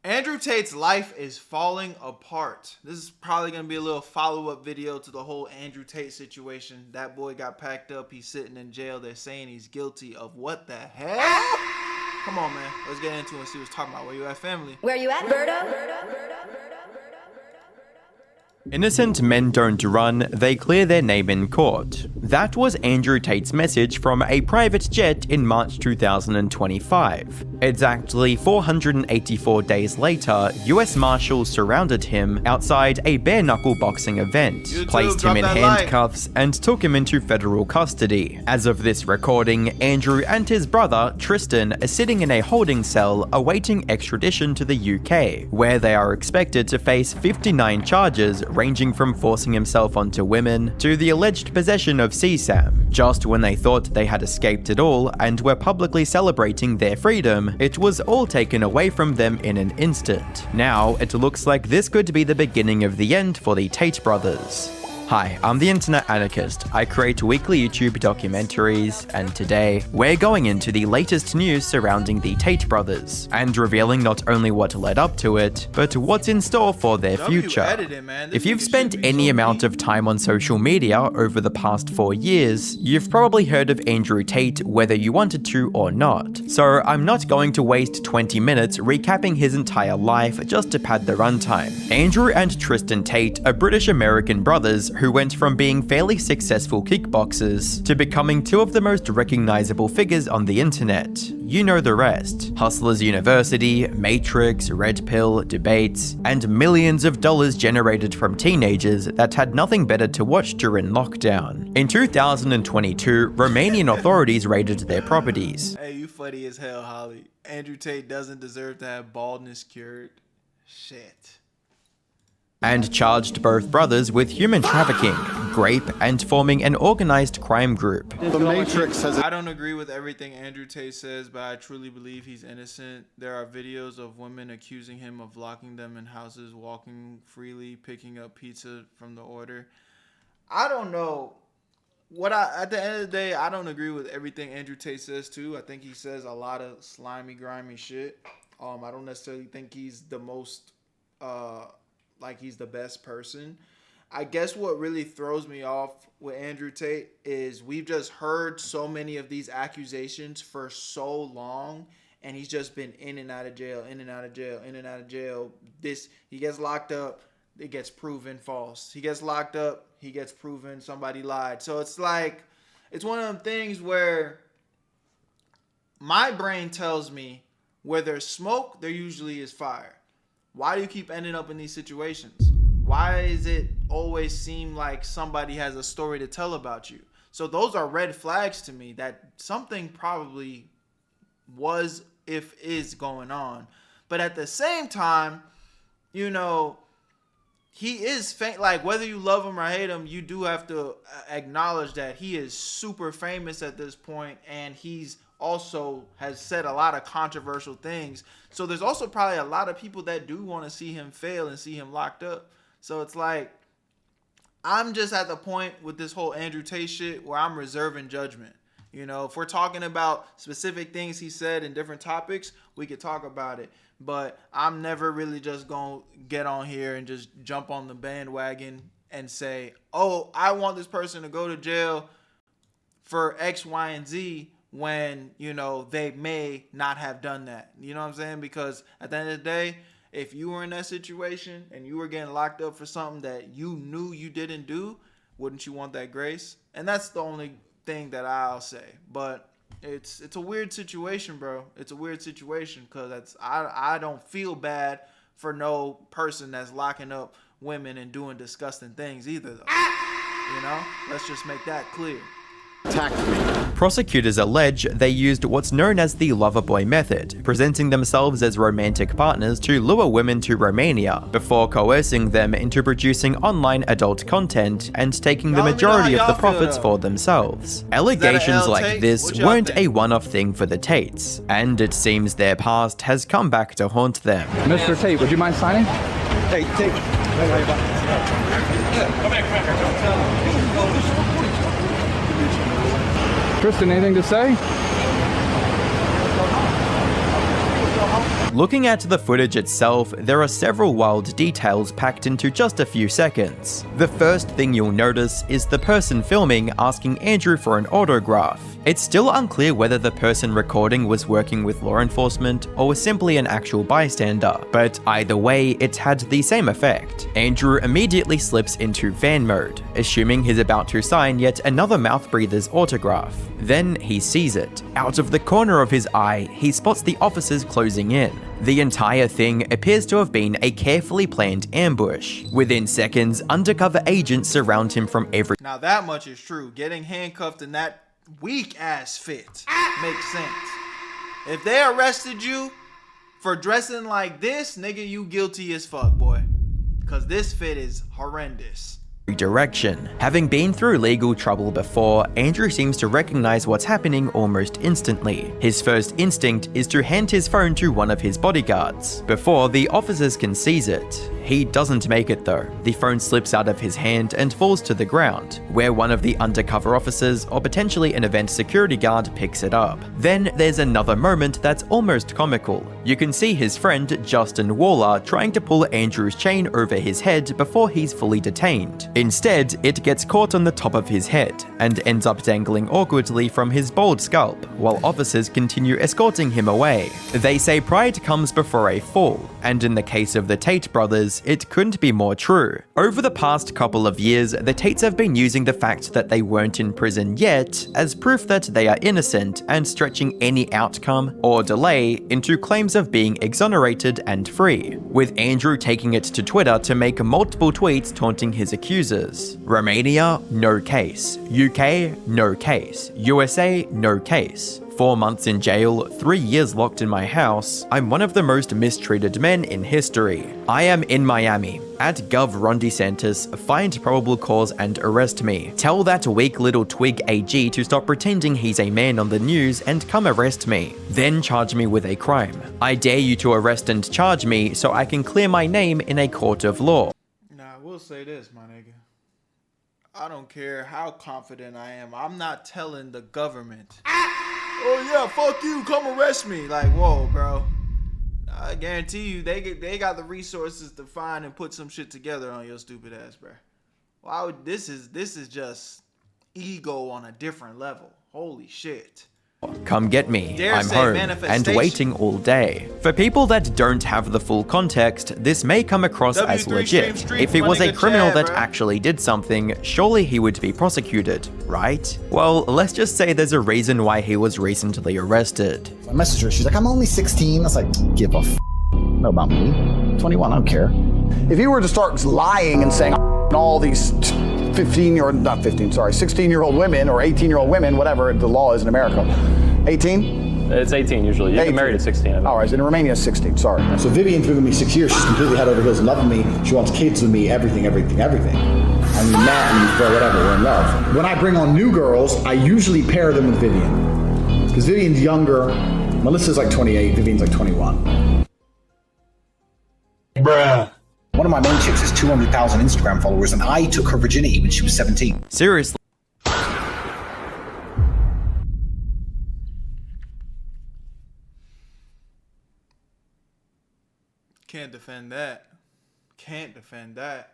Andrew Tate's life is falling apart. This is probably going to be a little follow-up video to the whole Andrew Tate situation. That boy got packed up. He's sitting in jail. They're saying he's guilty of what the hell? Come on, man. Let's get into it and see what's talking about. Where you at, family? Where you at, Berto? Innocent men don't run, they clear their name in court. That was Andrew Tate's message from a private jet in March 2025. Exactly 484 days later, US Marshals surrounded him outside a bare-knuckle boxing event, placed him in handcuffs, and took him into federal custody. As of this recording, Andrew and his brother, Tristan, are sitting in a holding cell awaiting extradition to the UK, where they are expected to face 59 charges ranging from forcing himself onto women to the alleged possession of CSAM. Just when they thought they had escaped it all and were publicly celebrating their freedom, it was all taken away from them in an instant. Now, it looks like this could be the beginning of the end for the Tate brothers. Hi, I'm the Internet Anarchist. I create weekly YouTube documentaries, and today, we're going into the latest news surrounding the Tate brothers, and revealing not only what led up to it, but what's in store for their future. If you've spent any amount of time on social media over the past 4 years, you've probably heard of Andrew Tate whether you wanted to or not. So I'm not going to waste 20 minutes recapping his entire life just to pad the runtime. Andrew and Tristan Tate are British-American brothers who went from being fairly successful kickboxers to becoming two of the most recognizable figures on the internet. You know the rest. Hustlers University, Matrix, Red Pill, debates, and millions of dollars generated from teenagers that had nothing better to watch during lockdown. In 2022, Romanian authorities raided their properties. Hey, you funny as hell, Holly. Andrew Tate doesn't deserve to have baldness cured. Shit. And charged both brothers with human trafficking, rape, and forming an organized crime group. The Matrix says I don't agree with everything Andrew Tate says, but I truly believe he's innocent. There are videos of women accusing him of locking them in houses, walking freely, picking up pizza from the order. I don't know. At the end of the day, I don't agree with everything Andrew Tate says too. I think he says a lot of slimy, grimy shit. I don't necessarily think he's the most like he's the best person. I guess what really throws me off with Andrew Tate is we've just heard so many of these accusations for so long, and he's just been in and out of jail, in and out of jail, in and out of jail. He gets locked up, it gets proven false. He gets locked up, he gets proven somebody lied. So it's like, it's one of them things where my brain tells me where there's smoke, there usually is fire. Why do you keep ending up in these situations? Why does it always seem like somebody has a story to tell about you? So those are red flags to me that something probably was, if is, going on. But at the same time, you know, he is like, whether you love him or hate him, you do have to acknowledge that he is super famous at this point, and he's also has said a lot of controversial things. So there's also probably a lot of people that do want to see him fail and see him locked up. So it's like, I'm just at the point with this whole Andrew Tate shit where I'm reserving judgment. You know, if we're talking about specific things he said in different topics, we could talk about it. But I'm never really just going to get on here and just jump on the bandwagon and say, oh, I want this person to go to jail for X, Y, and Z, when, you know, they may not have done that. You know what I'm saying? Because at the end of the day, if you were in that situation and you were getting locked up for something that you knew you didn't do, wouldn't you want that grace? And that's the only thing that I'll say. But it's a weird situation, bro. It's a weird situation because I don't feel bad for no person that's locking up women and doing disgusting things either, though. You know? Let's just make that clear. Prosecutors allege they used what's known as the lover boy method, presenting themselves as romantic partners to lure women to Romania before coercing them into producing online adult content and taking the majority of the profits for themselves. Allegations like this weren't a one-off thing for the Tates, and it seems their past has come back to haunt them. Mr. Tate, would you mind signing? Hey, Tate. Tristan, anything to say? Looking at the footage itself, there are several wild details packed into just a few seconds. The first thing you'll notice is the person filming asking Andrew for an autograph. It's still unclear whether the person recording was working with law enforcement or was simply an actual bystander, but either way, it had the same effect. Andrew immediately slips into van mode, assuming he's about to sign yet another mouth breather's autograph. Then he sees it. Out of the corner of his eye, he spots the officers closing in. The entire thing appears to have been a carefully planned ambush. Within seconds, undercover agents surround him from every— Now that much is true. Getting handcuffed in that weak ass fit makes sense. If they arrested you for dressing like this, nigga, you guilty as fuck, boy. Because this fit is horrendous. direction. Having been through legal trouble before, Andrew seems to recognize what's happening almost instantly. His first instinct is to hand his phone to one of his bodyguards, before the officers can seize it. He doesn't make it though. The phone slips out of his hand and falls to the ground, where one of the undercover officers, or potentially an event security guard, picks it up. Then there's another moment that's almost comical. You can see his friend Justin Waller trying to pull Andrew's chain over his head before he's fully detained. Instead, it gets caught on the top of his head, and ends up dangling awkwardly from his bald scalp, while officers continue escorting him away. They say pride comes before a fall, and in the case of the Tate brothers, it couldn't be more true. Over the past couple of years, the Tates have been using the fact that they weren't in prison yet as proof that they are innocent, and stretching any outcome or delay into claims of being exonerated and free, with Andrew taking it to Twitter to make multiple tweets taunting his accusers. Romania, no case. UK, no case. USA, no case. 4 months in jail, 3 years locked in my house. I'm one of the most mistreated men in history. I am in Miami. At Gov Ron DeSantis, find probable cause and arrest me. Tell that weak little twig AG to stop pretending he's a man on the news and come arrest me. Then charge me with a crime. I dare you to arrest and charge me so I can clear my name in a court of law. Nah, I will say this, my nigga. I don't care how confident I am. I'm not telling the government, oh yeah, fuck you, come arrest me. Like, whoa, bro. I guarantee you, they got the resources to find and put some shit together on your stupid ass, bro. Why would this is just ego on a different level. Holy shit. Come get me, I'm home, and waiting all day. For people that don't have the full context, this may come across as legit. If he was a criminal that actually did something, surely he would be prosecuted, right? Well, let's just say there's a reason why he was recently arrested. I messaged her, she's like, I'm only 16. I was like, give a f***. Know about me. 21, I don't care. If you were to start lying and saying all these 16-year-old women or 18-year-old women, whatever the law is in America. 18? It's 18 usually. You get married at 16. All right, in Romania it's 16, sorry. So Vivian's been with me 6 years. She's completely head over heels, loving me. She wants kids with me, everything. I mean, Matt and whatever, we're in love. When I bring on new girls, I usually pair them with Vivian. Because Vivian's younger. Melissa's like 28, Vivian's like 21. Bruh. One of my main chicks has 200,000 Instagram followers, and I took her virginity when she was 17. Seriously. Can't defend that. Can't defend that.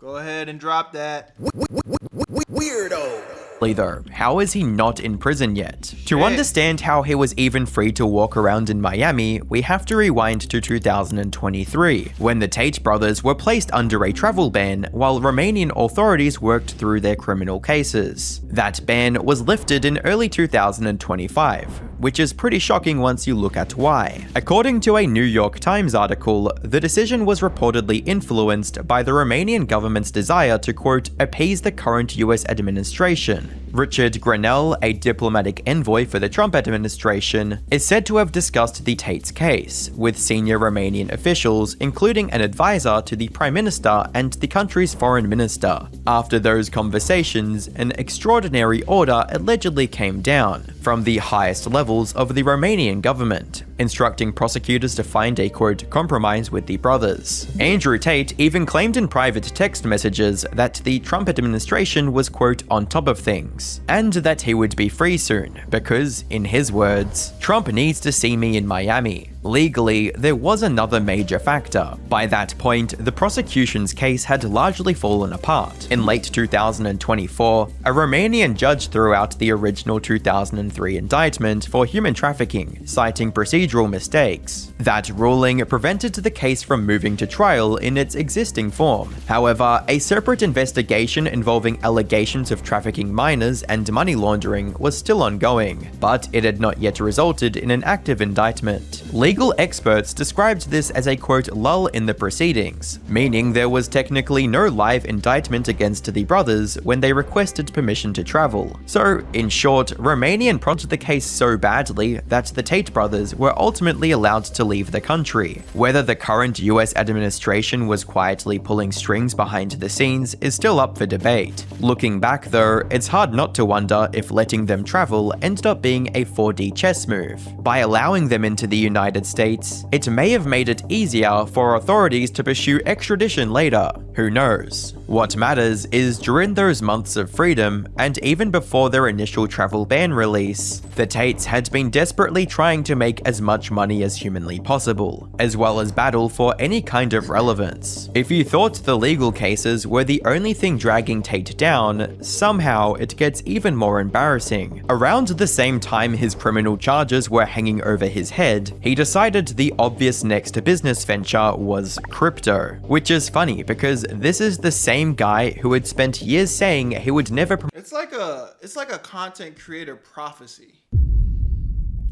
Go ahead and drop that. Weirdo. Though, how is he not in prison yet? To understand how he was even free to walk around in Miami, we have to rewind to 2023, when the Tate brothers were placed under a travel ban while Romanian authorities worked through their criminal cases. That ban was lifted in early 2025, which is pretty shocking once you look at why. According to a New York Times article, the decision was reportedly influenced by the Romanian government's desire to, quote, appease the current US administration. Richard Grenell, a diplomatic envoy for the Trump administration, is said to have discussed the Tate's case with senior Romanian officials, including an advisor to the Prime Minister and the country's foreign minister. After those conversations, an extraordinary order allegedly came down from the highest levels of the Romanian government, instructing prosecutors to find a, quote, compromise with the brothers. Andrew Tate even claimed in private text messages that the Trump administration was, quote, on top of things, and that he would be free soon, because, in his words, Trump needs to see me in Miami. Legally, there was another major factor. By that point, the prosecution's case had largely fallen apart. In late 2024, a Romanian judge threw out the original 2003 indictment for human trafficking, citing procedural mistakes. That ruling prevented the case from moving to trial in its existing form. However, a separate investigation involving allegations of trafficking minors and money laundering was still ongoing, but it had not yet resulted in an active indictment. Legal experts described this as a quote lull in the proceedings, meaning there was technically no live indictment against the brothers when they requested permission to travel. So, in short, Romanian prompted the case so badly that the Tate brothers were ultimately allowed to leave the country. Whether the current US administration was quietly pulling strings behind the scenes is still up for debate. Looking back though, it's hard not to wonder if letting them travel ended up being a 4D chess move. By allowing them into the United States, it may have made it easier for authorities to pursue extradition later. Who knows? What matters is during those months of freedom, and even before their initial travel ban release, the Tates had been desperately trying to make as much money as humanly possible, as well as battle for any kind of relevance. If you thought the legal cases were the only thing dragging Tate down, somehow it gets even more embarrassing. Around the same time his criminal charges were hanging over his head, he decided the obvious next business venture was crypto. Which is funny because this is the same guy who had spent years saying he would never It's like a content creator prophecy.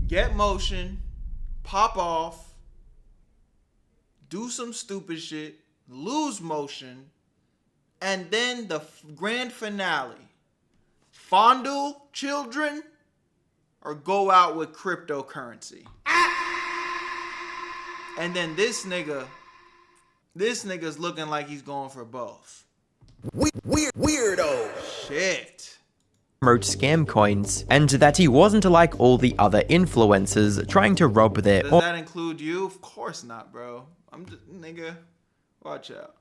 Get motion, pop off, do some stupid shit, lose motion, and then the grand finale. Fondle children or go out with cryptocurrency. And then this nigga's looking like he's going for both. Weirdo. Shit. promote scam coins, and that he wasn't like all the other influencers trying to rob their Does that include you? Of course not, bro. I'm just, nigga, watch out.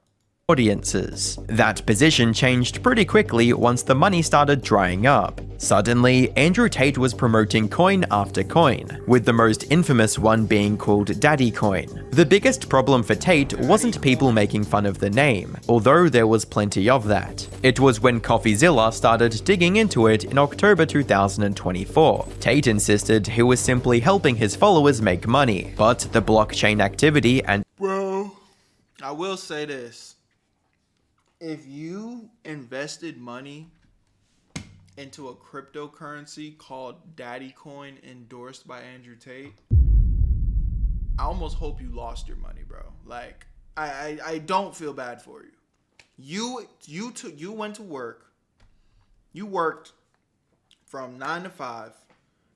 Audiences. That position changed pretty quickly once the money started drying up. Suddenly, Andrew Tate was promoting coin after coin, with the most infamous one being called Daddy Coin. The biggest problem for Tate wasn't people making fun of the name, although there was plenty of that. It was when CoffeeZilla started digging into it in October 2024. Tate insisted he was simply helping his followers make money, but the blockchain activity and Bro, I will say this. If you invested money into a cryptocurrency called Daddy Coin endorsed by Andrew Tate, I almost hope you lost your money, bro. Like, I don't feel bad for you. You went to work. You worked from 9 to 5,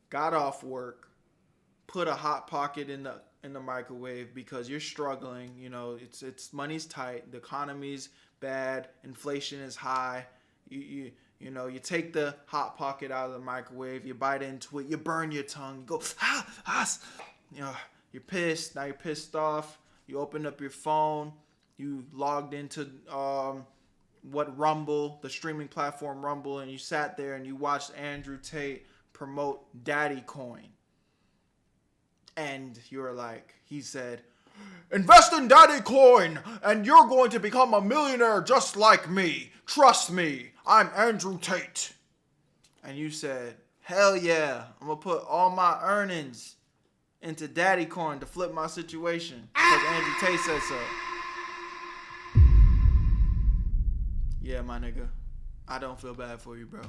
got off work, put a hot pocket in the microwave because you're struggling. You know, it's money's tight, the economy's bad, inflation is high. You know, you take the hot pocket out of the microwave, you bite into it, you burn your tongue, you go you know, you're pissed. Now you're pissed off. You open up your phone, you logged into Rumble, the streaming platform Rumble, and you sat there and you watched Andrew Tate promote Daddy Coin. And you're like, he said, invest in Daddy Coin and you're going to become a millionaire just like me. Trust me, I'm Andrew Tate. And you said, hell yeah, I'm going to put all my earnings into Daddy Coin to flip my situation because Andrew Tate said so. Yeah, my nigga, I don't feel bad for you, bro.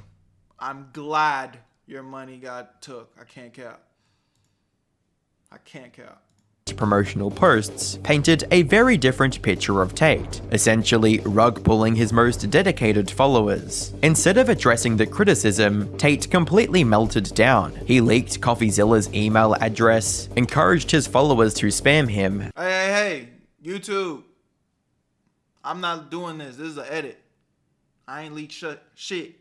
I'm glad your money got took. I can't cap. promotional posts painted a very different picture of Tate, essentially rug pulling his most dedicated followers. Instead of addressing the criticism, Tate completely melted down. He leaked CoffeeZilla's email address, encouraged his followers to spam him. Hey, YouTube. I'm not doing this. This is an edit. I ain't leaked shit.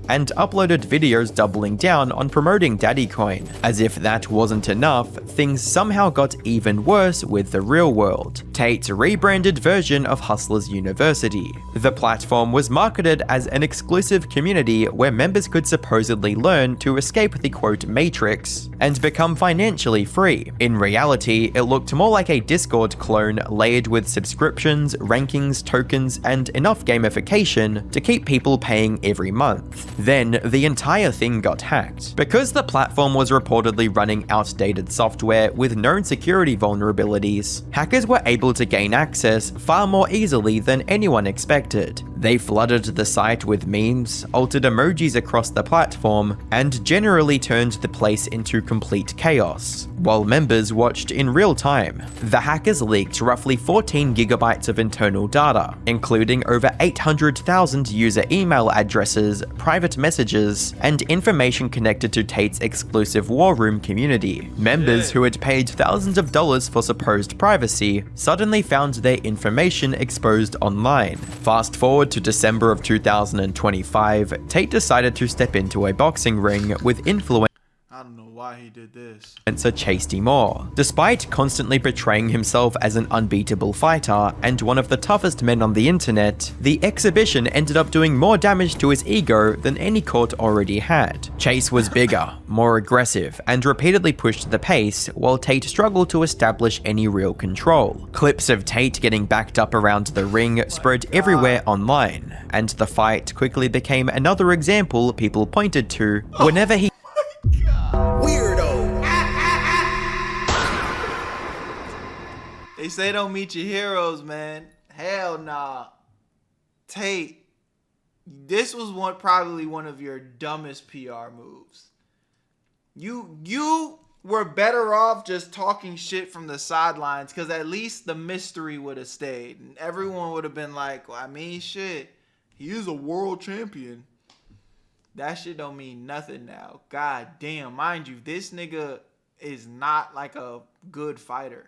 and uploaded videos doubling down on promoting Daddycoin. As if that wasn't enough, things somehow got even worse with the real world, Tate's rebranded version of Hustlers University. The platform was marketed as an exclusive community where members could supposedly learn to escape the quote matrix and become financially free. In reality, it looked more like a Discord clone layered with subscriptions, rankings, tokens, and enough gamification to keep people paying every month. Then, the entire thing got hacked. Because the platform was reportedly running outdated software with known security vulnerabilities, hackers were able to gain access far more easily than anyone expected. They flooded the site with memes, altered emojis across the platform, and generally turned the place into complete chaos, while members watched in real time. The hackers leaked roughly 14 gigabytes of internal data, including over 800,000 user email addresses, private messages, and information connected to Tate's exclusive war room community. Members who had paid thousands of dollars for supposed privacy suddenly found their information exposed online. Fast forward to December of 2025, Tate decided to step into a boxing ring with influencers. I don't know why he did this. Chased him more. Despite constantly portraying himself as an unbeatable fighter and one of the toughest men on the internet, the exhibition ended up doing more damage to his ego than any court already had. Chase was bigger, more aggressive, and repeatedly pushed the pace, while Tate struggled to establish any real control. Clips of Tate getting backed up around the ring spread everywhere online, and the fight quickly became another example people pointed to whenever he They say don't meet your heroes, man. Hell nah. Tate, this was probably one of your dumbest PR moves. You were better off just talking shit from the sidelines, because at least the mystery would have stayed. And everyone would have been like, well, I mean, shit, he is a world champion. That shit don't mean nothing now. God damn. Mind you, this nigga is not like a good fighter.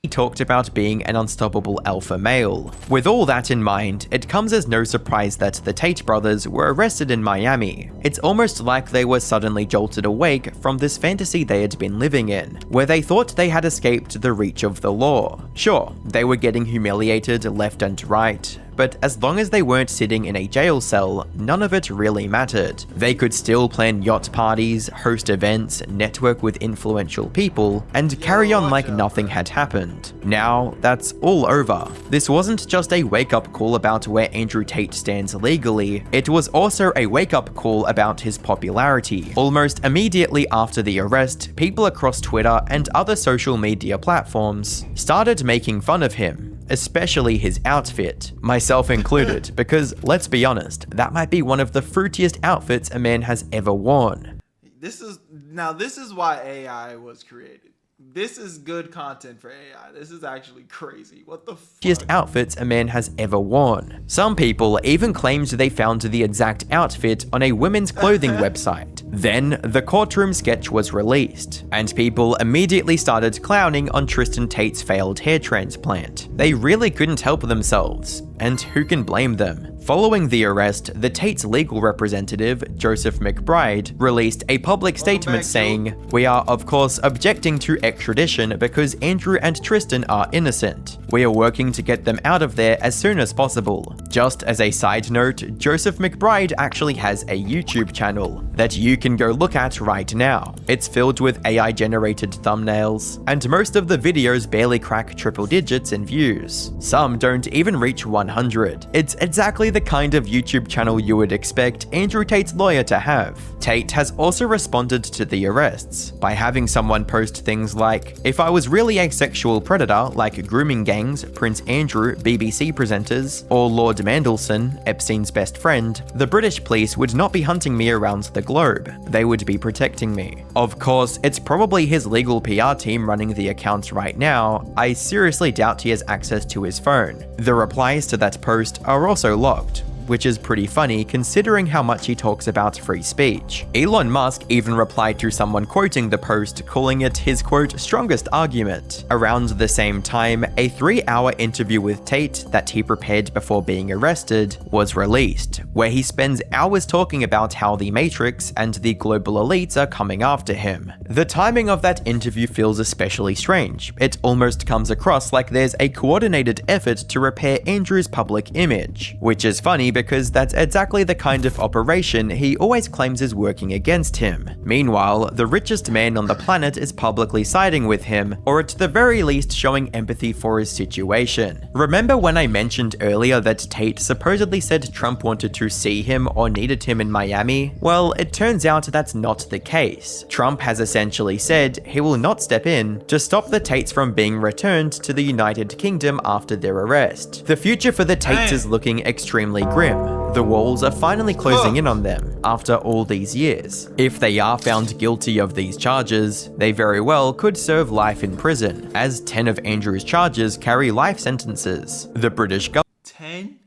He talked about being an unstoppable alpha male. With all that in mind, it comes as no surprise that the Tate brothers were arrested in Miami. It's almost like they were suddenly jolted awake from this fantasy they had been living in, where they thought they had escaped the reach of the law. Sure, they were getting humiliated left and right, but as long as they weren't sitting in a jail cell, none of it really mattered. They could still plan yacht parties, host events, network with influential people, and carry on like nothing had happened. Now, that's all over. This wasn't just a wake-up call about where Andrew Tate stands legally, it was also a wake-up call about his popularity. Almost immediately after the arrest, people across Twitter and other social media platforms started making fun of him, especially his outfit, myself included, because let's be honest, that might be one of the fruitiest outfits a man has ever worn. This is why AI was created. This is good content for AI. This is actually crazy. What the fuck? Outfits a man has ever worn. Some people even claimed they found the exact outfit on a women's clothing website. Then, the courtroom sketch was released, and people immediately started clowning on Tristan Tate's failed hair transplant. They really couldn't help themselves, and who can blame them? Following the arrest, the Tate's legal representative, Joseph McBride, released a public statement saying, "We are of course objecting to extradition because Andrew and Tristan are innocent. We are working to get them out of there as soon as possible." Just as a side note, Joseph McBride actually has a YouTube channel that you can go look at right now. It's filled with AI-generated thumbnails, and most of the videos barely crack triple digits in views. Some don't even reach 100. It's exactly the kind of YouTube channel you would expect Andrew Tate's lawyer to have. Tate has also responded to the arrests by having someone post things like, "If I was really a sexual predator like grooming gangs, Prince Andrew, BBC presenters, or Lord Mandelson, Epstein's best friend, the British police would not be hunting me around the globe. They would be protecting me." Of course, it's probably his legal PR team running the accounts right now. I seriously doubt he has access to his phone. The replies to that post are also locked. which is pretty funny considering how much he talks about free speech. Elon Musk even replied to someone quoting the post, calling it his quote, strongest argument. Around the same time, a 3-hour interview with Tate that he prepared before being arrested was released, where he spends hours talking about how the Matrix and the global elites are coming after him. The timing of that interview feels especially strange. It almost comes across like there's a coordinated effort to repair Andrew's public image, which is funny because that's exactly the kind of operation he always claims is working against him. Meanwhile, the richest man on the planet is publicly siding with him, or at the very least showing empathy for his situation. Remember when I mentioned earlier that Tate supposedly said Trump wanted to see him or needed him in Miami? Well, it turns out that's not the case. Trump has essentially said he will not step in to stop the Tates from being returned to the United Kingdom after their arrest. The future for the Tates is looking extremely grim. The walls are finally closing in on them after all these years. If they are found guilty of these charges, they very well could serve life in prison, as 10 of Andrew's charges carry life sentences. The British government 10?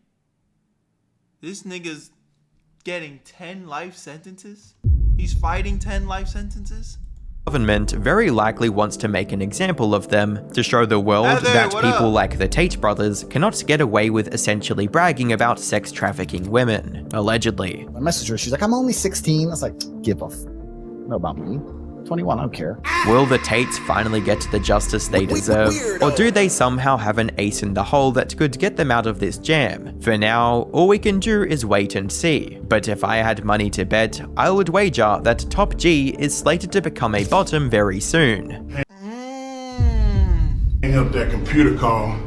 This nigga's getting 10 life sentences? He's fighting 10 life sentences? very likely wants to make an example of them to show the world that people like the Tate brothers cannot get away with essentially bragging about sex trafficking women, allegedly. I messaged her. She's like, I'm only 16. I was like, give a f. Know about me. 21, I don't care. Will the Tates finally get the justice they deserve? Or do they somehow have an ace in the hole that could get them out of this jam? For now, all we can do is wait and see. But if I had money to bet, I would wager that Top G is slated to become a bottom very soon. Hang up that computer call.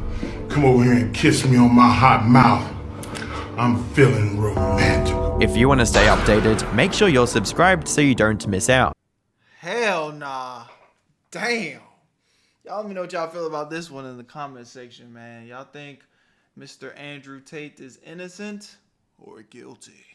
Come over here and kiss me on my hot mouth. I'm feeling romantic. If you want to stay updated, make sure you're subscribed so you don't miss out. Hell nah. Damn. Y'all let me know what y'all feel about this one in the comment section, man. Y'all think Mr. Andrew Tate is innocent or guilty?